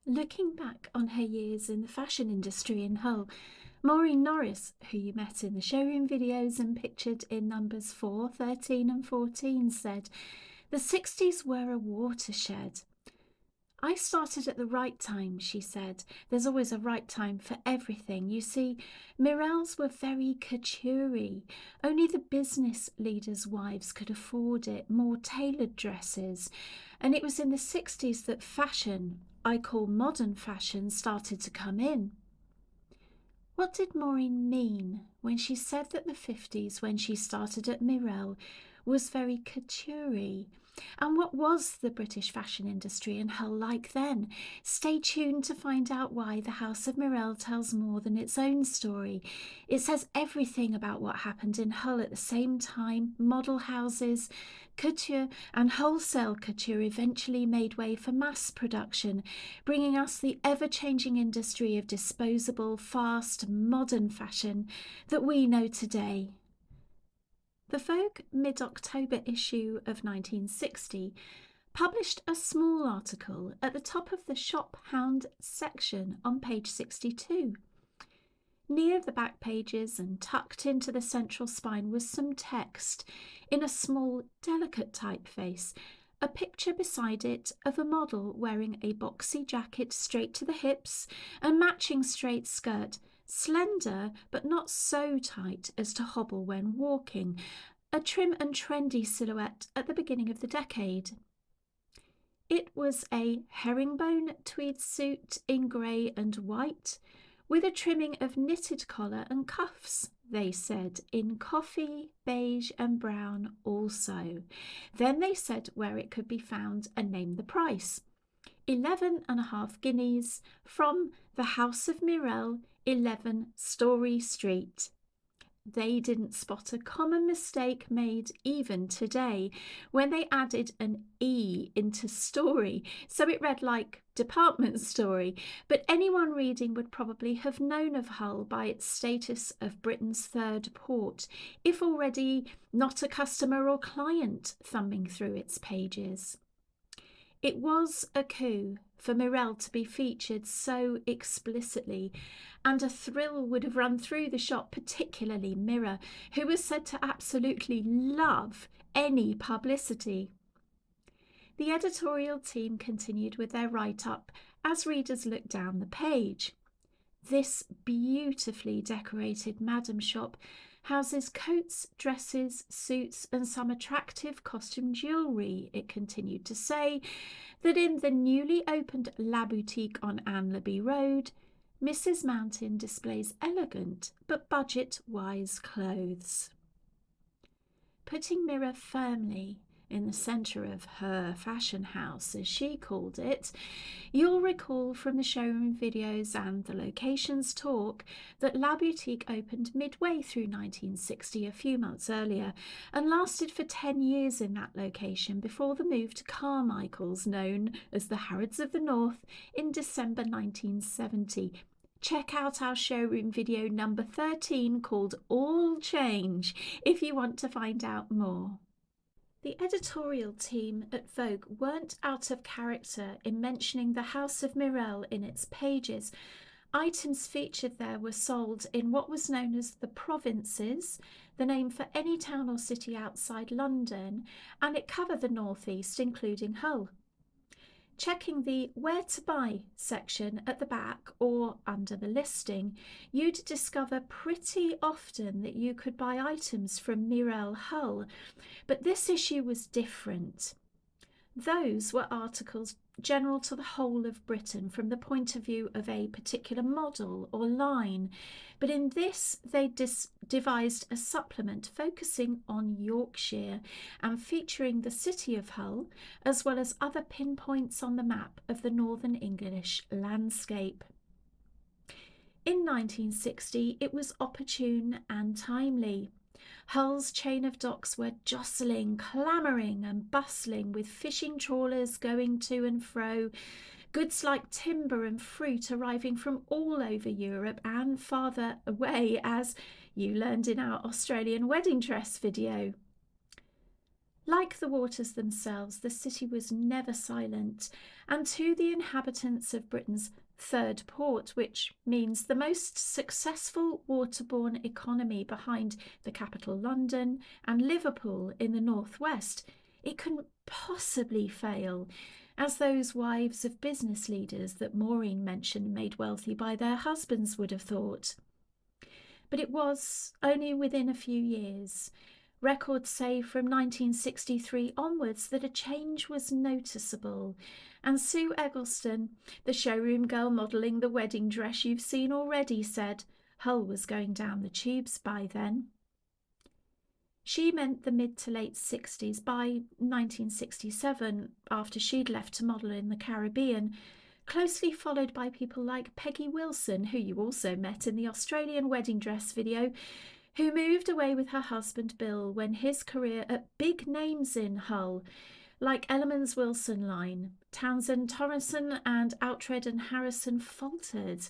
Looking back on her years in the fashion industry in Hull, Maureen Norris, who you met in the showroom videos and pictured in numbers 4, 13 and 14, said, "The 60s were a watershed. I started at the right time," she said. "There's always a right time for everything. You see, Mirelles were very couture-y. Only the business leaders' wives could afford it, more tailored dresses. And it was in the 60s that fashion, I call modern fashion, started to come in." What did Maureen mean when she said that the 50s, when she started at Mirelle, was very couture-y? And what was the British fashion industry in Hull like then? Stay tuned to find out why the House of Mirelle tells more than its own story. It says everything about what happened in Hull at the same time. Model houses, couture and wholesale couture eventually made way for mass production, bringing us the ever-changing industry of disposable, fast, modern fashion that we know today. The Vogue mid-October issue of 1960 published a small article at the top of the Shop Hound section on page 62. Near the back pages and tucked into the central spine was some text in a small, delicate typeface, a picture beside it of a model wearing a boxy jacket straight to the hips and matching straight skirt, slender but not so tight as to hobble when walking, a trim and trendy silhouette at the beginning of the decade. It was a herringbone tweed suit in grey and white, with a trimming of knitted collar and cuffs, they said, in coffee, beige and brown also. Then they said where it could be found and named the price. 11.5 guineas from the House of Mirelle, 11 Story Street. They didn't spot a common mistake made even today when they added an E into story, so it read like department story, but anyone reading would probably have known of Hull by its status of Britain's third port, if already not a customer or client thumbing through its pages. It was a coup for Mirelle to be featured so explicitly, and a thrill would have run through the shop, particularly Mirror, who was said to absolutely love any publicity. The editorial team continued with their write-up as readers looked down the page. This beautifully decorated Madam shop houses coats, dresses, suits and some attractive costume jewellery, it continued to say, that in the newly opened La Boutique on Anlaby Road, Mrs. Mountain displays elegant but budget-wise clothes. Putting Mirror firmly in the centre of her fashion house, as she called it, you'll recall from the showroom videos and the locations talk that La Boutique opened midway through 1960, a few months earlier, and lasted for 10 years in that location before the move to Carmichaels, known as the Harrods of the North, in December 1970. Check out our showroom video number 13 called All Change if you want to find out more. The editorial team at Vogue weren't out of character in mentioning the House of Mirelle in its pages. Items featured there were sold in what was known as the provinces, the name for any town or city outside London, and it covered the northeast, including Hull. Checking the Where to Buy section at the back or under the listing, you'd discover pretty often that you could buy items from Mirelle Hull, but this issue was different. Those were articles general to the whole of Britain from the point of view of a particular model or line, but in this they devised a supplement focusing on Yorkshire and featuring the city of Hull, as well as other pinpoints on the map of the northern English landscape. In 1960 it was opportune and timely. Hull's chain of docks were jostling, clamouring and bustling, with fishing trawlers going to and fro, goods like timber and fruit arriving from all over Europe and farther away, as you learned in our Australian wedding dress video. Like the waters themselves, the city was never silent, and to the inhabitants of Britain's third port, which means the most successful waterborne economy behind the capital London and Liverpool in the northwest, it couldn't possibly fail, as those wives of business leaders that Maureen mentioned made wealthy by their husbands would have thought. But it was only within a few years, records say from 1963 onwards, that a change was noticeable, and Sue Eggleston, the showroom girl modelling the wedding dress you've seen already, said Hull was going down the tubes by then. She meant the mid to late 60s. By 1967, after she'd left to model in the Caribbean, closely followed by people like Peggy Wilson, who you also met in the Australian wedding dress video, who moved away with her husband Bill when his career at big names in Hull, like Elliman's Wilson line, Townsend Torrison and Outred and Harrison, faltered.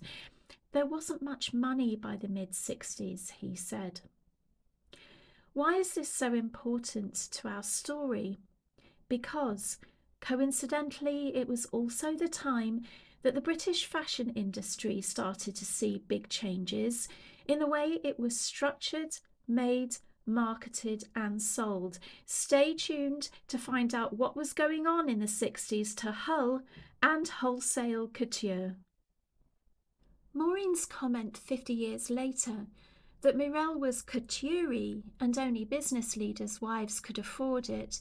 There wasn't much money by the mid-60s, he said. Why is this so important to our story? Because, coincidentally, it was also the time that the British fashion industry started to see big changes in the way it was structured, made, marketed and sold. Stay tuned to find out what was going on in the 60s to Hull and wholesale couture. Maureen's comment 50 years later that Mirelle was couture-y and only business leaders' wives could afford it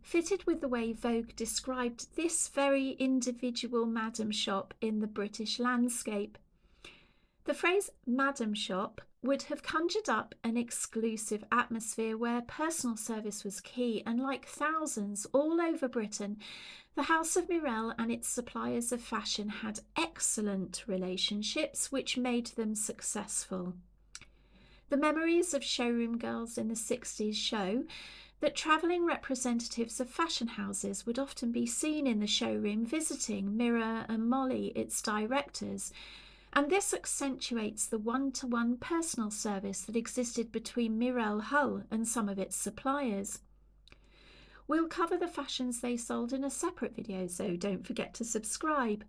fitted with the way Vogue described this very individual madam shop in the British landscape. The phrase madam shop would have conjured up an exclusive atmosphere where personal service was key, and like thousands all over Britain, the House of Mirelle and its suppliers of fashion had excellent relationships which made them successful. The memories of showroom girls in the 60s show that travelling representatives of fashion houses would often be seen in the showroom visiting Mira and Molly, its directors, and this accentuates the one-to-one personal service that existed between Mirelle Hull and some of its suppliers. We'll cover the fashions they sold in a separate video, so don't forget to subscribe.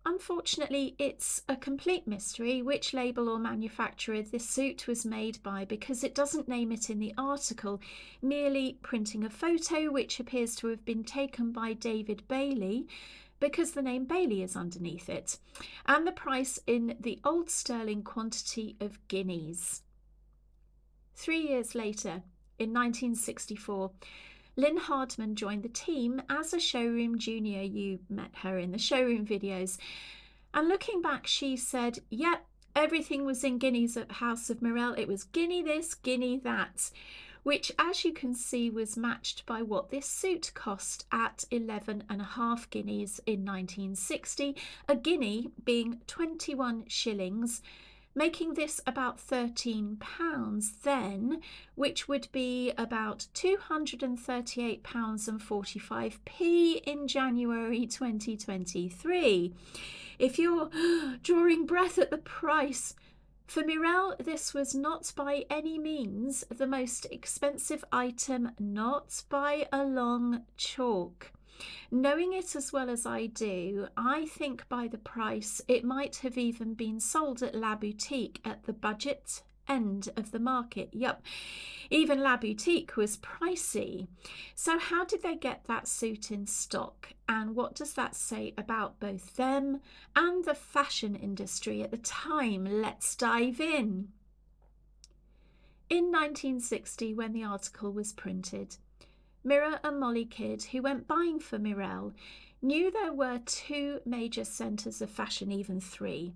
Unfortunately, it's a complete mystery which label or manufacturer this suit was made by, because it doesn't name it in the article, merely printing a photo which appears to have been taken by David Bailey, because the name Bailey is underneath it, and the price in the old sterling quantity of guineas. 3 years later, in 1964, Lynn Hardman joined the team as a showroom junior. You met her in the showroom videos. And looking back, she said, yep, everything was in guineas at House of Mirelle. It was guinea this, guinea that, which, as you can see, was matched by what this suit cost at 11.5 guineas in 1960, a guinea being 21 shillings, making this about £13 then, which would be about £238.45 in January 2023. If you're drawing breath at the price, for Mirelle, this was not by any means the most expensive item, not by a long chalk. Knowing it as well as I do, I think by the price it might have even been sold at La Boutique at the budget end of the market. Yup, even La Boutique was pricey. So how did they get that suit in stock? And what does that say about both them and the fashion industry at the time? Let's dive in. In 1960, when the article was printed, Mira and Molly Kidd, who went buying for Mirelle, knew there were two major centres of fashion, even three.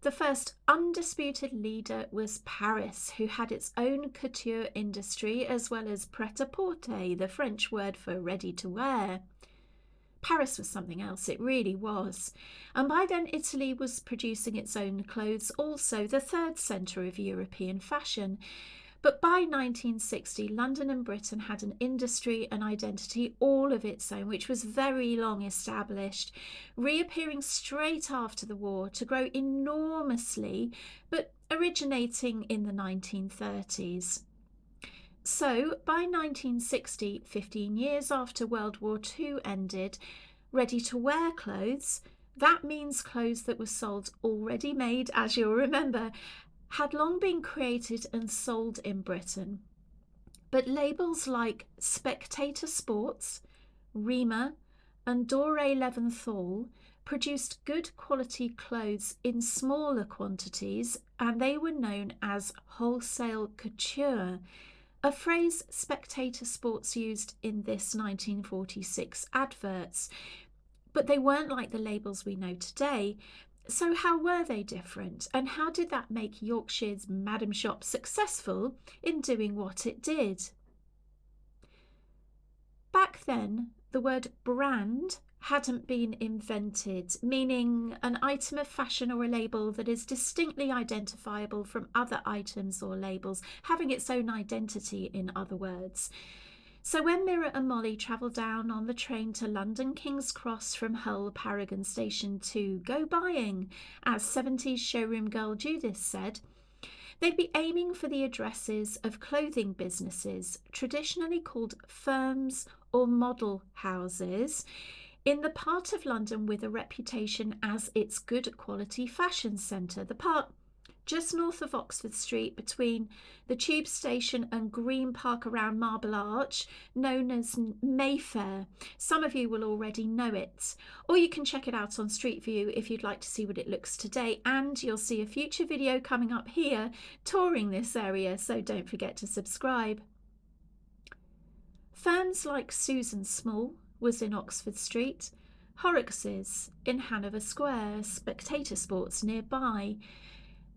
The first undisputed leader was Paris, who had its own couture industry as well as pret-à-porter, the French word for ready-to-wear. Paris was something else, it really was. And by then Italy was producing its own clothes, also the third centre of European fashion. But by 1960, London and Britain had an industry and identity all of its own, which was very long established, reappearing straight after the war to grow enormously, but originating in the 1930s. So by 1960, 15 years after World War II ended, ready-to-wear clothes, that means clothes that were sold already made, as you'll remember, had long been created and sold in Britain. But labels like Spectator Sports, Rima, and Doreé Leventhal produced good quality clothes in smaller quantities, and they were known as Wholesale Couture, a phrase Spectator Sports used in this 1946 adverts. But they weren't like the labels we know today. So how were they different? And how did that make Yorkshire's Madam Shop successful in doing what it did? Back then, the word brand hadn't been invented, meaning an item of fashion or a label that is distinctly identifiable from other items or labels, having its own identity, in other words. So when Mira and Molly travelled down on the train to London King's Cross from Hull Paragon Station to go buying, as 70s showroom girl Judith said, they'd be aiming for the addresses of clothing businesses, traditionally called firms or model houses, in the part of London with a reputation as its good quality fashion centre, the part just north of Oxford Street between the tube station and Green Park around Marble Arch, known as Mayfair. Some of you will already know it, or you can check it out on Street View if you'd like to see what it looks today, and you'll see a future video coming up here touring this area, so don't forget to subscribe. Firms like Susan Small was in Oxford Street, Horrockses in Hanover Square, Spectator Sports nearby.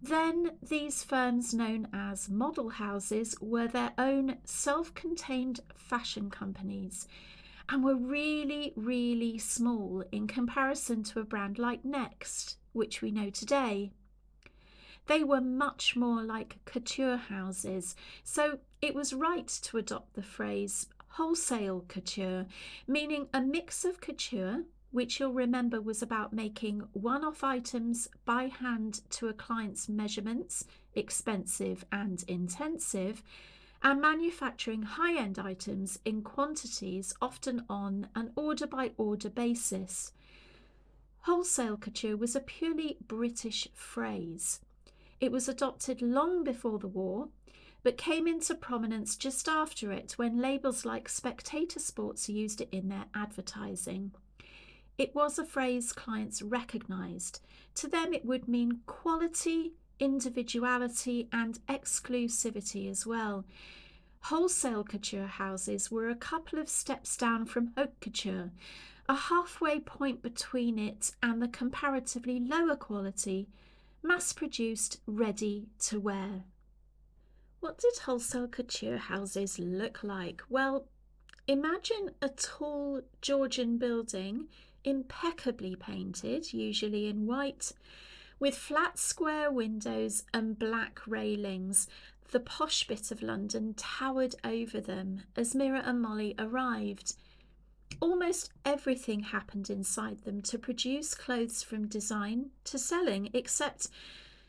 Then these firms, known as model houses, were their own self-contained fashion companies and were really, really small in comparison to a brand like Next, which we know today. They were much more like couture houses, so it was right to adopt the phrase wholesale couture, meaning a mix of couture, which you'll remember was about making one-off items by hand to a client's measurements, expensive and intensive, and manufacturing high-end items in quantities, often on an order-by-order basis. Wholesale couture was a purely British phrase. It was adopted long before the war, but came into prominence just after it when labels like Spectator Sports used it in their advertising. It was a phrase clients recognised. To them it would mean quality, individuality and exclusivity as well. Wholesale couture houses were a couple of steps down from haute couture, a halfway point between it and the comparatively lower quality, mass-produced, ready-to-wear. What did wholesale couture houses look like? Well, imagine a tall Georgian building, impeccably painted, usually in white, with flat square windows and black railings. The posh bit of London towered over them as Mira and Molly arrived. Almost everything happened inside them to produce clothes from design to selling, except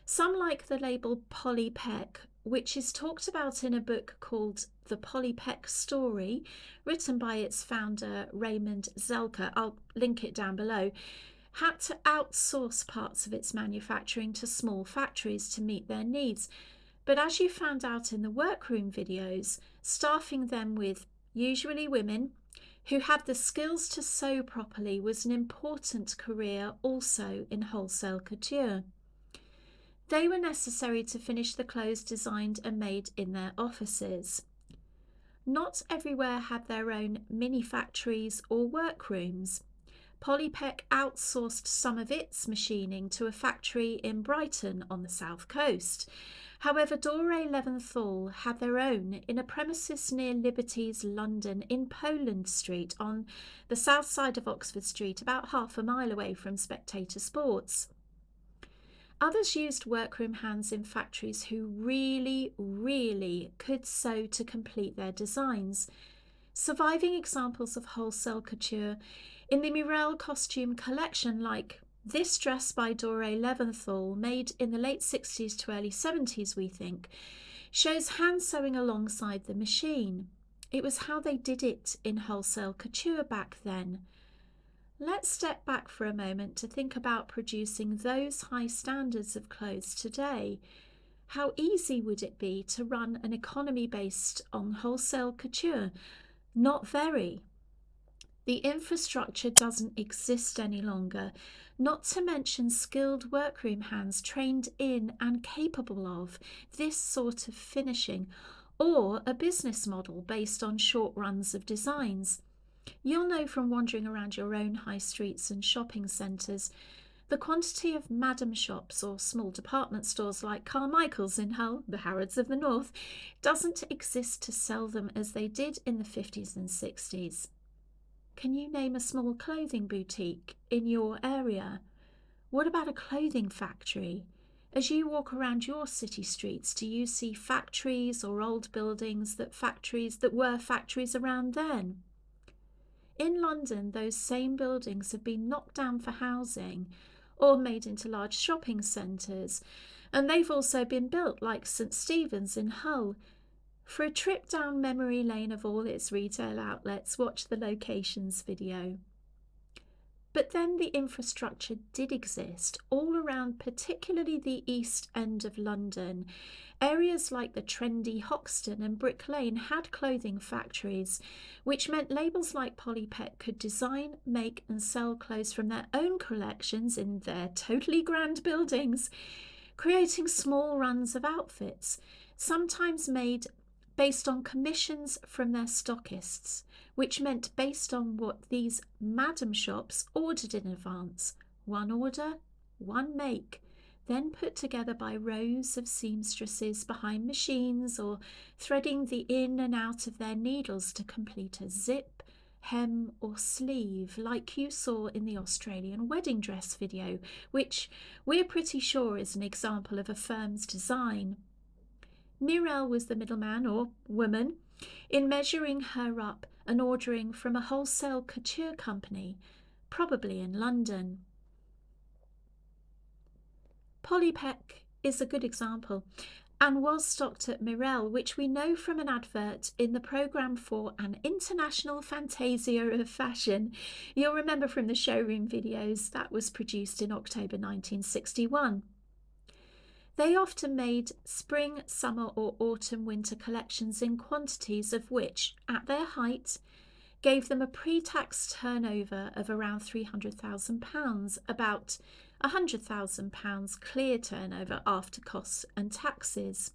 some like the label Polly Peck, which is talked about in a book called The Polly Peck Story, written by its founder Raymond Zelka. I'll link it down below. Had to outsource parts of its manufacturing to small factories to meet their needs. But as you found out in the workroom videos, staffing them with usually women who had the skills to sew properly was an important career also in wholesale couture. They were necessary to finish the clothes designed and made in their offices. Not everywhere had their own mini factories or workrooms. Polly Peck outsourced some of its machining to a factory in Brighton on the south coast. However, Doreé Leventhal had their own in a premises near Liberty's London in Poland Street on the south side of Oxford Street, about half a mile away from Spectator Sports. Others used workroom hands in factories who really, really could sew to complete their designs. Surviving examples of wholesale couture in the Mirelle costume collection, like this dress by Doreé Leventhal, made in the late 60s to early 70s, we think, shows hand sewing alongside the machine. It was how they did it in wholesale couture back then. Let's step back for a moment to think about producing those high standards of clothes today. How easy would it be to run an economy based on wholesale couture? Not very. The infrastructure doesn't exist any longer, not to mention skilled workroom hands trained in and capable of this sort of finishing, or a business model based on short runs of designs. You'll know from wandering around your own high streets and shopping centres the quantity of madam shops or small department stores like Carmichaels in Hull, the Harrods of the North, doesn't exist to sell them as they did in the 50s and 60s. Can you name a small clothing boutique in your area? What about a clothing factory? As you walk around your city streets, do you see factories or old buildings that were factories around then? In London, those same buildings have been knocked down for housing or made into large shopping centres, and they've also been built like St Stephen's in Hull. For a trip down memory lane of all its retail outlets, watch the locations video. But then the infrastructure did exist all around, particularly the East End of London. Areas like the trendy Hoxton and Brick Lane had clothing factories, which meant labels like Polly Peck could design, make and sell clothes from their own collections in their totally grand buildings, creating small runs of outfits, sometimes made based on commissions from their stockists, which meant based on what these madam shops ordered in advance. One order, one make, then put together by rows of seamstresses behind machines or threading the in and out of their needles to complete a zip, hem or sleeve like you saw in the Australian wedding dress video, which we're pretty sure is an example of a firm's design. Mirelle was the middleman, or woman, in measuring her up and ordering from a wholesale couture company, probably in London. Polly Peck is a good example and was stocked at Mirelle, which we know from an advert in the programme for An International Fantasia of Fashion. You'll remember from the showroom videos that was produced in October 1961. They often made spring, summer or autumn winter collections in quantities of which, at their height, gave them a pre-tax turnover of around £300,000, about £100,000 clear turnover after costs and taxes.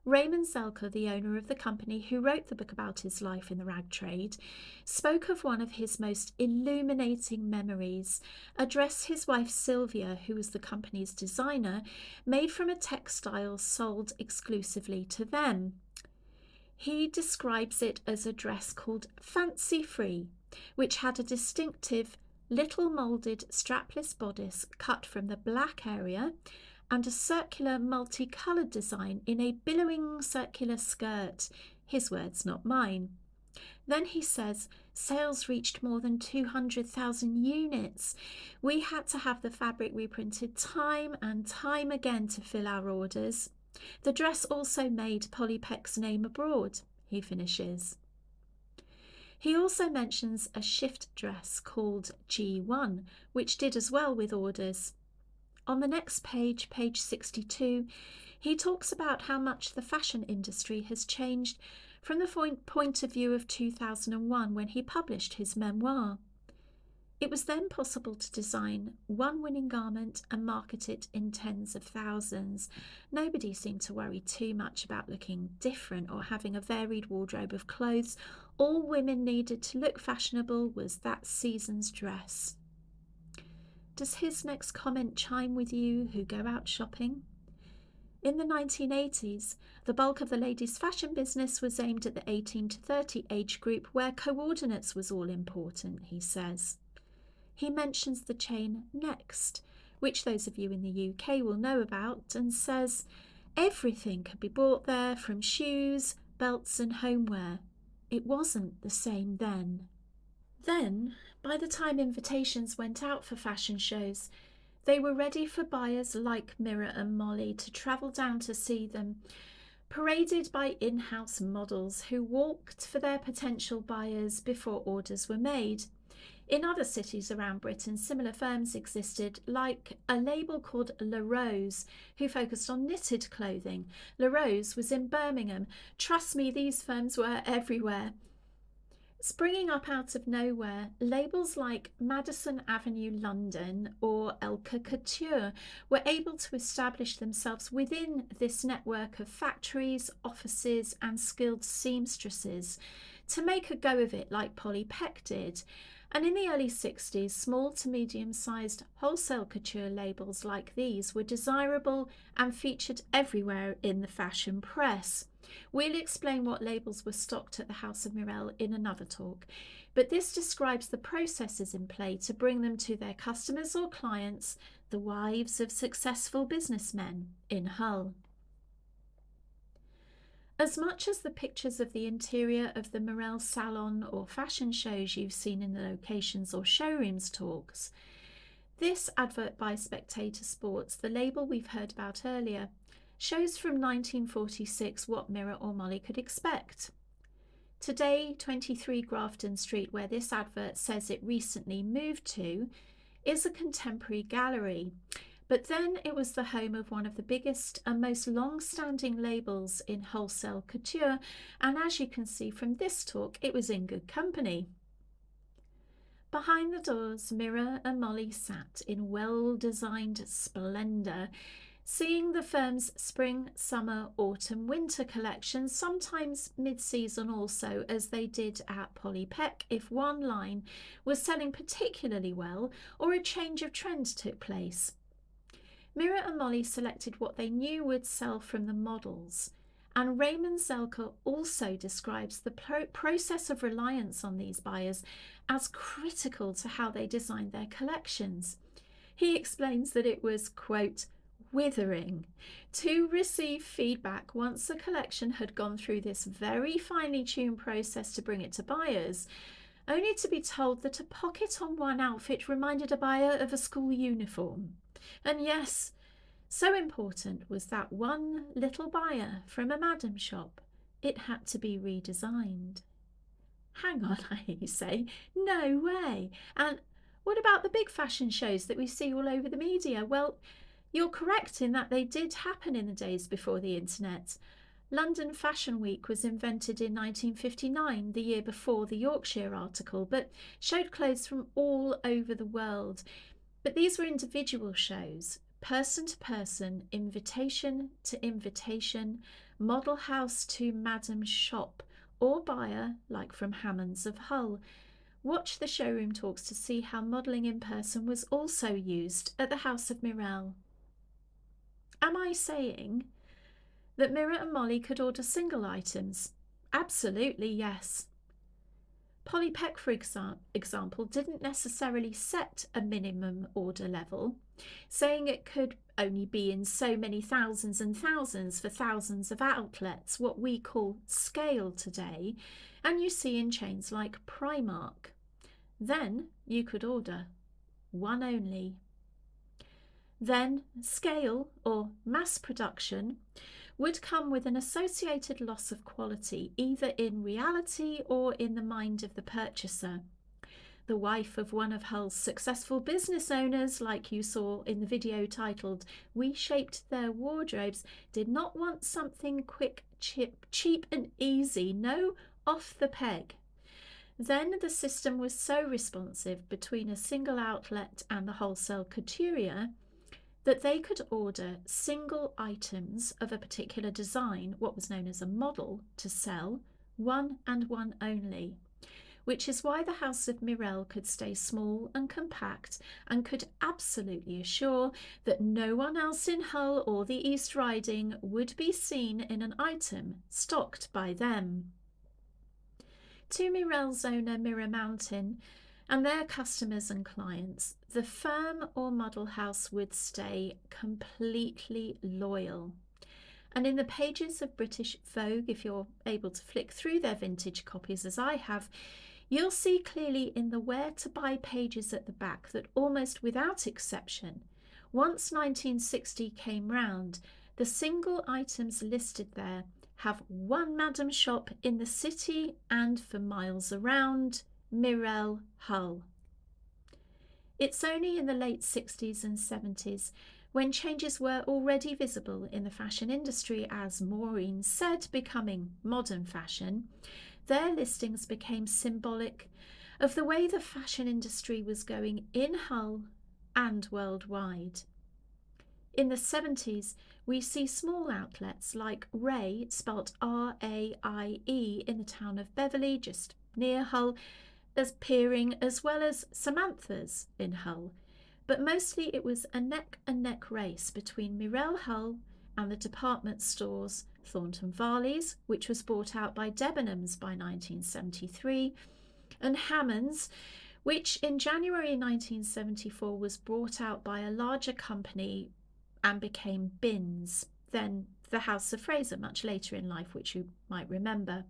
Raymond Elka, the owner of the company who wrote the book about his life in the rag trade, spoke of one of his most illuminating memories, a dress his wife Sylvia, who was the company's designer, made from a textile sold exclusively to them. He describes it as a dress called Fancy Free, which had a distinctive little moulded strapless bodice cut from the black area and a circular multicoloured design in a billowing circular skirt. His words, not mine. Then he says, sales reached more than 200,000 units. We had to have the fabric reprinted time and time again to fill our orders. The dress also made Polly Peck's name abroad, he finishes. He also mentions a shift dress called G1, which did as well with orders. On the next page, page 62, he talks about how much the fashion industry has changed from the point of view of 2001 when he published his memoir. It was then possible to design one winning garment and market it in tens of thousands. Nobody seemed to worry too much about looking different or having a varied wardrobe of clothes. All women needed to look fashionable was that season's dress. Does his next comment chime with you who go out shopping? In the 1980s, the bulk of the ladies' fashion business was aimed at the 18 to 30 age group where coordinates was all important, he says. He mentions the chain Next, which those of you in the UK will know about, and says everything could be bought there from shoes, belts and homeware. It wasn't the same then. Then, by the time invitations went out for fashion shows, they were ready for buyers like Mira and Molly to travel down to see them, paraded by in-house models who walked for their potential buyers before orders were made. In other cities around Britain, similar firms existed, like a label called Lerose, who focused on knitted clothing. Lerose was in Birmingham. Trust me, these firms were everywhere. Springing up out of nowhere, labels like Madison Avenue London or Elka Couture were able to establish themselves within this network of factories, offices and skilled seamstresses to make a go of it like Polly Peck did. And in the early 60s, small to medium-sized wholesale couture labels like these were desirable and featured everywhere in the fashion press. We'll explain what labels were stocked at the House of Mirelle in another talk, but this describes the processes in play to bring them to their customers or clients, the wives of successful businessmen in Hull. As much as the pictures of the interior of the Mirelle Salon or fashion shows you've seen in the locations or showrooms talks, this advert by Spectator Sports, the label we've heard about earlier, shows from 1946 what Mira or Molly could expect. Today, 23 Grafton Street, where this advert says it recently moved to, is a contemporary gallery. But then it was the home of one of the biggest and most long-standing labels in wholesale couture, and as you can see from this talk, it was in good company. Behind the doors, Mira and Molly sat in well-designed splendour, seeing the firm's spring, summer, autumn, winter collections, sometimes mid-season also, as they did at Polly Peck if one line was selling particularly well or a change of trend took place. Mira and Molly selected what they knew would sell from the models, and Raymond Zelka also describes the process of reliance on these buyers as critical to how they designed their collections. He explains that it was, quote, withering to receive feedback once a collection had gone through this very finely tuned process to bring it to buyers, only to be told that a pocket on one outfit reminded a buyer of a school uniform. And yes, so important was that one little buyer from a madam shop, it had to be redesigned. Hang on, I say, no way. And what about the big fashion shows that we see all over the media? Well, you're correct in that they did happen in the days before the internet. London Fashion Week was invented in 1959, the year before the Yorkshire article, but showed clothes from all over the world. But these were individual shows, person to person, invitation to invitation, model house to madam shop, or buyer, like from Hammond's of Hull. Watch the showroom talks to see how modelling in person was also used at the House of Mirelle. Am I saying that Mira and Molly could order single items? Absolutely yes. Polly Peck, for example, didn't necessarily set a minimum order level, saying it could only be in so many thousands and thousands for thousands of outlets, what we call scale today, and you see in chains like Primark. Then you could order one only. Then scale, or mass production, would come with an associated loss of quality, either in reality or in the mind of the purchaser. The wife of one of Hull's successful business owners, like you saw in the video titled "We Shaped Their Wardrobes," did not want something quick, cheap and easy, no, off the peg. Then the system was so responsive between a single outlet and the wholesale couturier that they could order single items of a particular design, what was known as a model, to sell, one and one only, which is why the House of Mirelle could stay small and compact and could absolutely assure that no one else in Hull or the East Riding would be seen in an item stocked by them. To Mirelle's owner, Mirror Mountain, and their customers and clients, the firm or model house would stay completely loyal. And in the pages of British Vogue, if you're able to flick through their vintage copies as I have, you'll see clearly in the where to buy pages at the back that almost without exception, once 1960 came round, the single items listed there have one madam shop in the city and for miles around, Mirelle, Hull. It's only in the late 60s and 70s, when changes were already visible in the fashion industry, as Maureen said, becoming modern fashion, their listings became symbolic of the way the fashion industry was going in Hull and worldwide. In the 70s, we see small outlets like Ray, spelt R-A-I-E, in the town of Beverley, just near Hull, appearing, as well as Samantha's in Hull. But mostly it was a neck-and-neck race between Mirelle Hull and the department stores Thornton Varley's, which was bought out by Debenhams by 1973, and Hammond's, which in January 1974 was brought out by a larger company and became Binns, then the House of Fraser much later in life, which you might remember.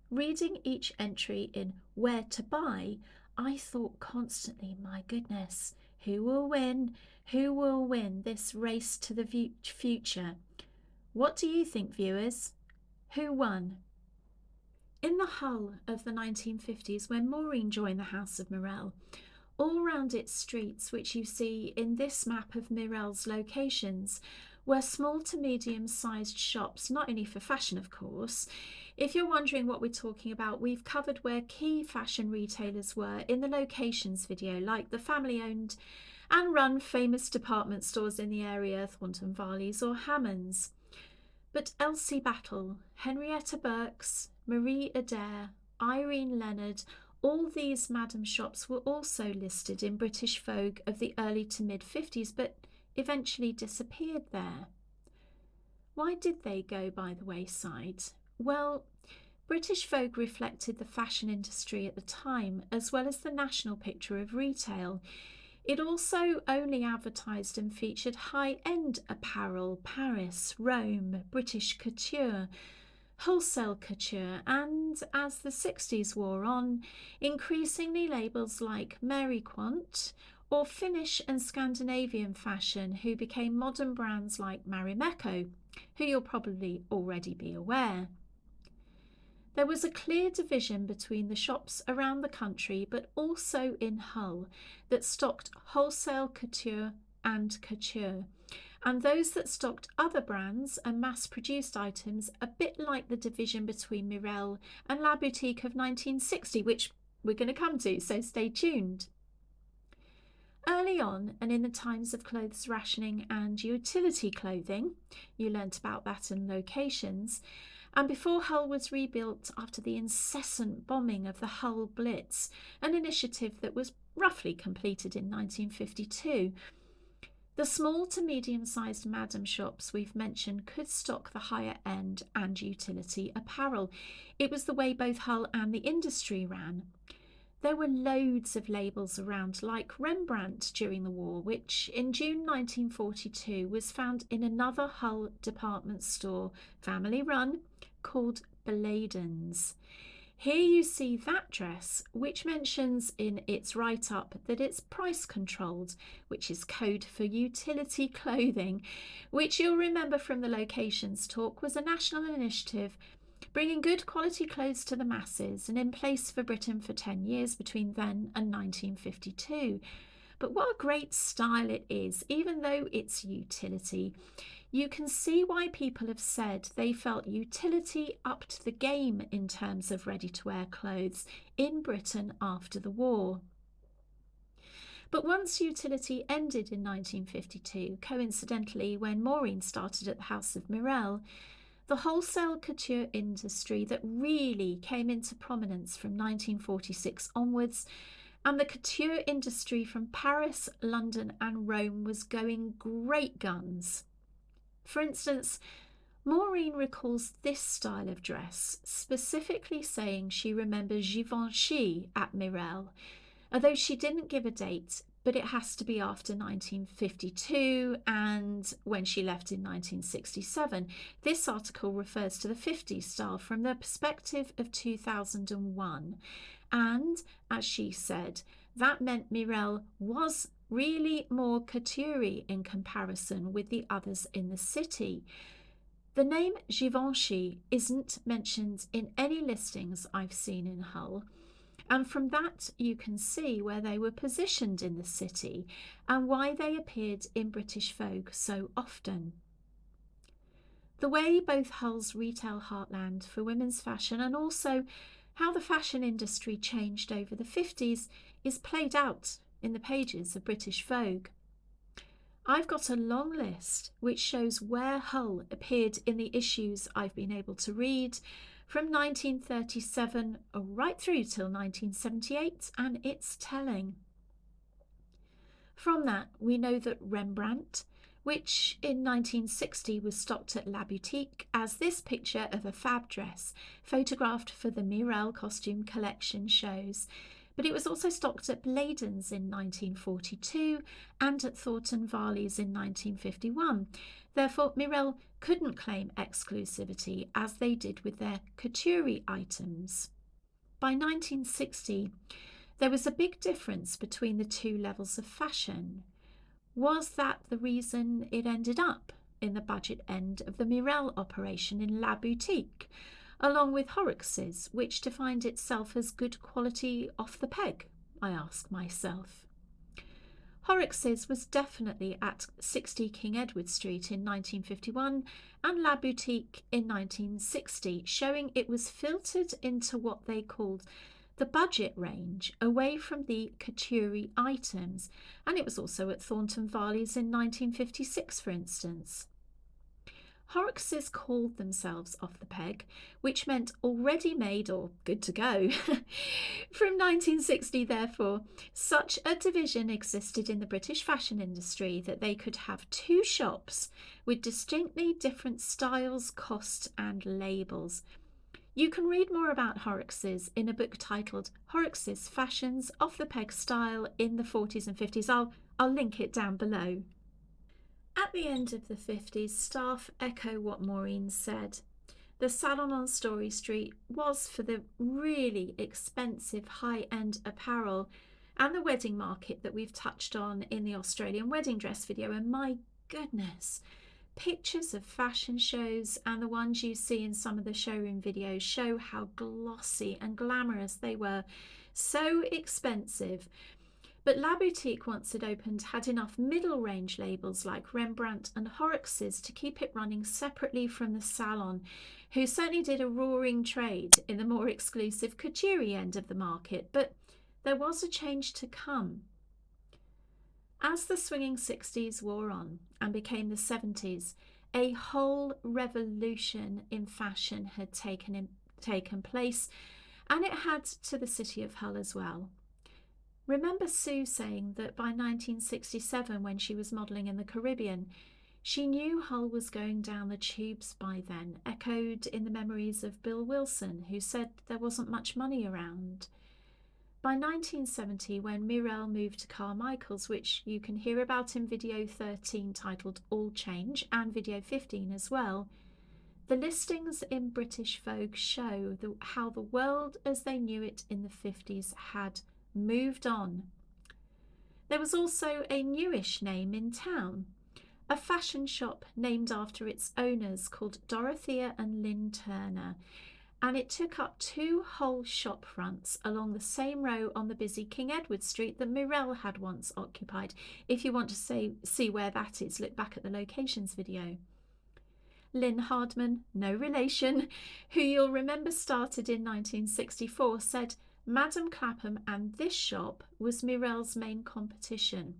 Reading each entry in Where to Buy, I thought constantly, my goodness, who will win? Who will win this race to the future? What do you think, viewers? Who won? In the Hull of the 1950s, when Maureen joined the House of Mirelle, all round its streets, which you see in this map of Mirelle's locations, were small to medium-sized shops, not only for fashion, of course. If you're wondering what we're talking about, we've covered where key fashion retailers were in the locations video, like the family-owned and run famous department stores in the area, Thornton Varley's or Hammond's. But Elsie Battle, Henrietta Burke's, Marie Adair, Irene Leonard, all these madam shops were also listed in British Vogue of the early to mid-50s, but eventually disappeared there. Why did they go by the wayside? Well, British Vogue reflected the fashion industry at the time, as well as the national picture of retail. It also only advertised and featured high-end apparel, Paris, Rome, British couture, wholesale couture, and as the 60s wore on, increasingly labels like Mary Quant or Finnish and Scandinavian fashion, who became modern brands like Marimekko, who you'll probably already be aware. There was a clear division between the shops around the country, but also in Hull, that stocked wholesale couture and couture, and those that stocked other brands and mass-produced items, a bit like the division between Mirelle and La Boutique of 1960, which we're going to come to, so stay tuned. Early on, and in the times of clothes rationing and utility clothing, you learnt about that in locations, and before Hull was rebuilt after the incessant bombing of the Hull Blitz, an initiative that was roughly completed in 1952, the small to medium-sized madam shops we've mentioned could stock the higher end and utility apparel. It was the way both Hull and the industry ran. There were loads of labels around, like Rembrandt during the war, which in June 1942 was found in another Hull department store, family run, called Beladen's. Here you see that dress, which mentions in its write-up that it's price controlled, which is code for utility clothing, which you'll remember from the locations talk was a national initiative bringing good quality clothes to the masses and in place for Britain for 10 years between then and 1952. But what a great style it is, even though it's utility. You can see why people have said they felt utility upped the game in terms of ready-to-wear clothes in Britain after the war. But once utility ended in 1952, coincidentally when Maureen started at the House of Mirelle, the wholesale couture industry that really came into prominence from 1946 onwards, and the couture industry from Paris, London and Rome was going great guns. For instance, Maureen recalls this style of dress, specifically saying she remembers Givenchy at Mirelle, although she didn't give a date, but it has to be after 1952 and when she left in 1967. This article refers to the 50s style from the perspective of 2001. And, as she said, that meant Mirelle was really more couture-y in comparison with the others in the city. The name Givenchy isn't mentioned in any listings I've seen in Hull, and from that you can see where they were positioned in the city and why they appeared in British Vogue so often. The way both Hull's retail heartland for women's fashion and also how the fashion industry changed over the 50s is played out in the pages of British Vogue. I've got a long list which shows where Hull appeared in the issues I've been able to read from 1937 right through till 1978, and it's telling. From that, we know that Rembrandt, which in 1960 was stocked at La Boutique as this picture of a fab dress photographed for the Mirelle costume collection shows, but it was also stocked at Bladen's in 1942 and at Thornton Varley's in 1951. Therefore, Mirelle couldn't claim exclusivity as they did with their couture-y items. By 1960, there was a big difference between the two levels of fashion. Was that the reason it ended up in the budget end of the Mirelle operation in La Boutique, along with Horrockses, which defined itself as good quality off the peg, I ask myself. Horrockses was definitely at 60 King Edward Street in 1951 and La Boutique in 1960, showing it was filtered into what they called the budget range, away from the couture-y items, and it was also at Thornton Varley's in 1956, for instance. Horrockses called themselves off the peg, which meant already made or good to go. From 1960, therefore, such a division existed in the British fashion industry that they could have two shops with distinctly different styles, costs, and labels. You can read more about Horrockses in a book titled Horrockses Fashions Off the Peg Style in the 40s and 50s. I'll link it down below. At the end of the 50s, staff echo what Maureen said. The Salon on Story Street was for the really expensive high-end apparel and the wedding market that we've touched on in the Australian wedding dress video. And my goodness, pictures of fashion shows and the ones you see in some of the showroom videos show how glossy and glamorous they were. So expensive. But La Boutique, once it opened, had enough middle range labels like Rembrandt and Horrockses to keep it running separately from the Salon, who certainly did a roaring trade in the more exclusive couture-y end of the market. But there was a change to come. As the swinging 60s wore on and became the 70s, a whole revolution in fashion had taken place, and it had to the city of Hull as well. Remember Sue saying that by 1967, when she was modelling in the Caribbean, she knew Hull was going down the tubes by then, echoed in the memories of Bill Wilson, who said there wasn't much money around. By 1970, when Mirelle moved to Carmichaels, which you can hear about in video 13 titled All Change and video 15 as well, the listings in British Vogue show how the world as they knew it in the 50s had moved on. There was also a newish name in town, a fashion shop named after its owners called Dorothea and Lynn Turner, and it took up two whole shop fronts along the same row on the busy King Edward Street that Mirelle had once occupied. If you want to see where that is, look back at the locations video. Lynn Hardman, no relation, who you'll remember started in 1964, said Madam Clapham and this shop was Mirelle's main competition,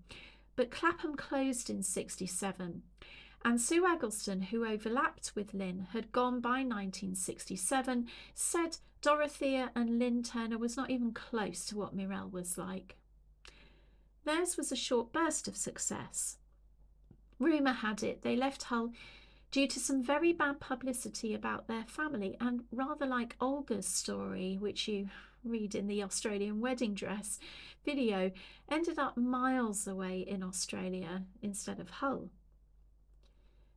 but Clapham closed in 67, and Sue Eggleston, who overlapped with Lynn, had gone by 1967, said Dorothea and Lynn Turner was not even close to what Mirelle was like. Theirs was a short burst of success. Rumour had it they left Hull due to some very bad publicity about their family, and rather like Olga's story, which you read in the Australian wedding dress video, ended up miles away in Australia instead of Hull.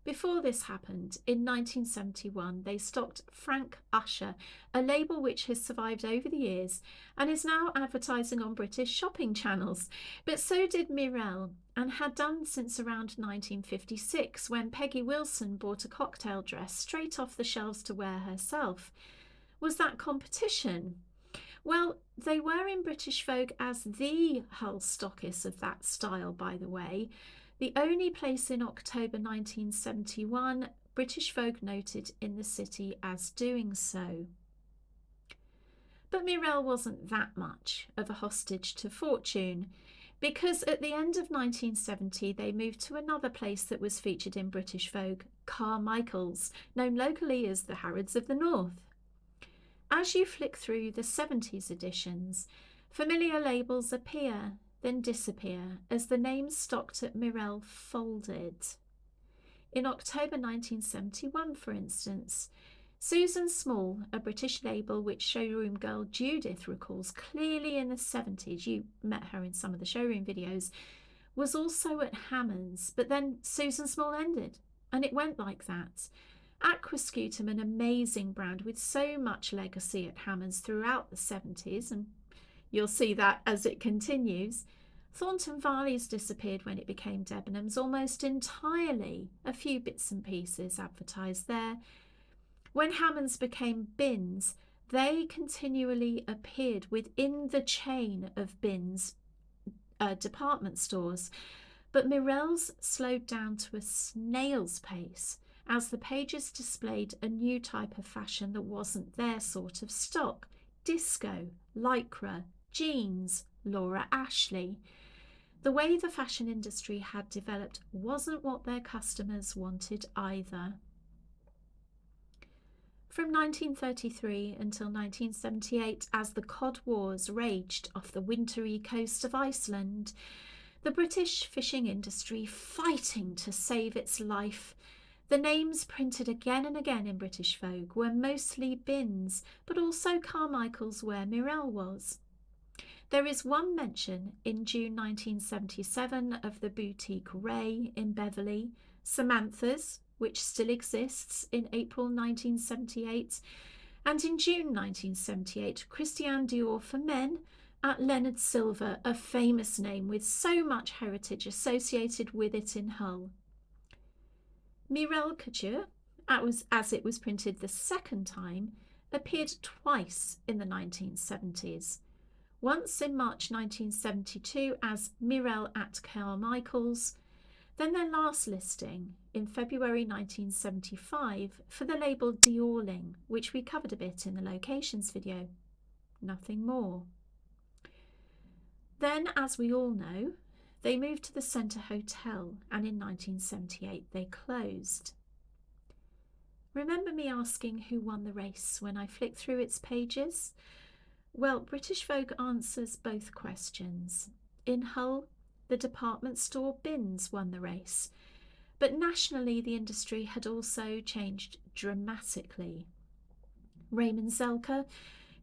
Before this happened, in 1971, they stocked Frank Usher, a label which has survived over the years and is now advertising on British shopping channels. But so did Mirelle, and had done since around 1956, when Peggy Wilson bought a cocktail dress straight off the shelves to wear herself. Was that competition? Well, they were in British Vogue as the Hull stockists of that style, by the way. The only place in October 1971 British Vogue noted in the city as doing so. But Mirelle wasn't that much of a hostage to fortune, because at the end of 1970 they moved to another place that was featured in British Vogue, Carmichaels, known locally as the Harrods of the North. As you flick through the 70s editions, familiar labels appear, then disappear, as the names stocked at Mirelle folded. In October 1971, for instance, Susan Small, a British label which showroom girl Judith recalls clearly in the 70s, you met her in some of the showroom videos, was also at Hammond's, but then Susan Small ended, and it went like that. Aquascutum, an amazing brand with so much legacy at Hammond's throughout the 70s, and you'll see that as it continues. Thornton Varley's disappeared when it became Debenhams almost entirely, a few bits and pieces advertised there. When Hammond's became Bins, they continually appeared within the chain of Bins department stores, but Mirelle's slowed down to a snail's pace as the pages displayed a new type of fashion that wasn't their sort of stock: disco, lycra, jeans, Laura Ashley. The way the fashion industry had developed wasn't what their customers wanted either. From 1933 until 1978, as the Cod Wars raged off the wintry coast of Iceland, the British fishing industry fighting to save its life, the names printed again and again in British Vogue were mostly Bins, but also Carmichaels where Mirelle was. There is one mention in June 1977 of the boutique Ray in Beverley, Samantha's, which still exists, in April 1978, and in June 1978, Christian Dior for men at Leonard Silver, a famous name with so much heritage associated with it in Hull. Mirelle Couture, as it was printed the second time, appeared twice in the 1970s. Once in March 1972 as Mirelle at Carmichaels, then their last listing in February 1975 for the label Diorling, which we covered a bit in the locations video. Nothing more. Then, as we all know, they moved to the Centre Hotel, and in 1978 they closed. Remember me asking who won the race when I flicked through its pages? Well, British Vogue answers both questions. In Hull, the department store Bins won the race, but nationally the industry had also changed dramatically. Raymond Elka,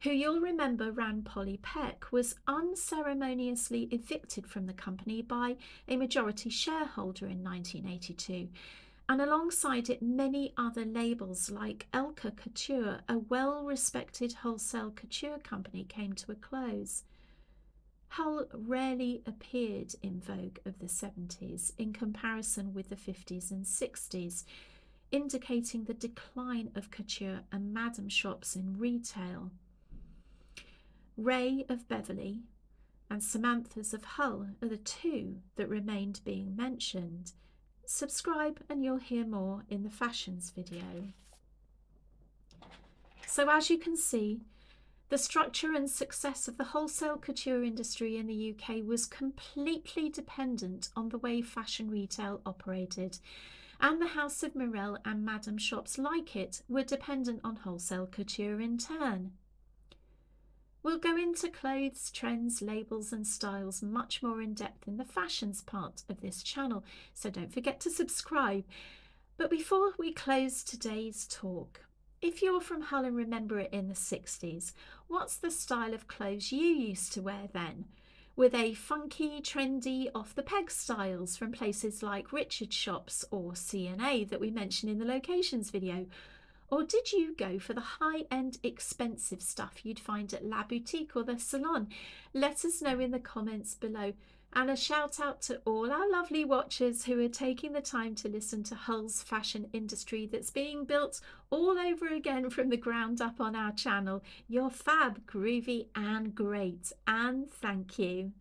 who you'll remember ran Polly Peck, was unceremoniously evicted from the company by a majority shareholder in 1982, and alongside it many other labels like Elka Couture, a well-respected wholesale couture company, came to a close. Hull rarely appeared in Vogue of the 70s in comparison with the 50s and 60s, indicating the decline of couture and madam shops in retail. Ray of Beverley and Samantha's of Hull are the two that remained being mentioned. Subscribe and you'll hear more in the fashions video. So as you can see, the structure and success of the wholesale couture industry in the UK was completely dependent on the way fashion retail operated, and the House of Mirelle and madam shops like it were dependent on wholesale couture in turn. We'll go into clothes, trends, labels and styles much more in depth in the fashions part of this channel, so don't forget to subscribe. But before we close today's talk, if you're from Hull and remember it in the 60s, what's the style of clothes you used to wear then? Were they funky, trendy, off-the-peg styles from places like Richard's Shops or C&A that we mentioned in the locations video? Or did you go for the high-end, expensive stuff you'd find at La Boutique or the Salon? Let us know in the comments below. And a shout out to all our lovely watchers who are taking the time to listen to Hull's fashion industry that's being built all over again from the ground up on our channel. You're fab, groovy and great. And thank you.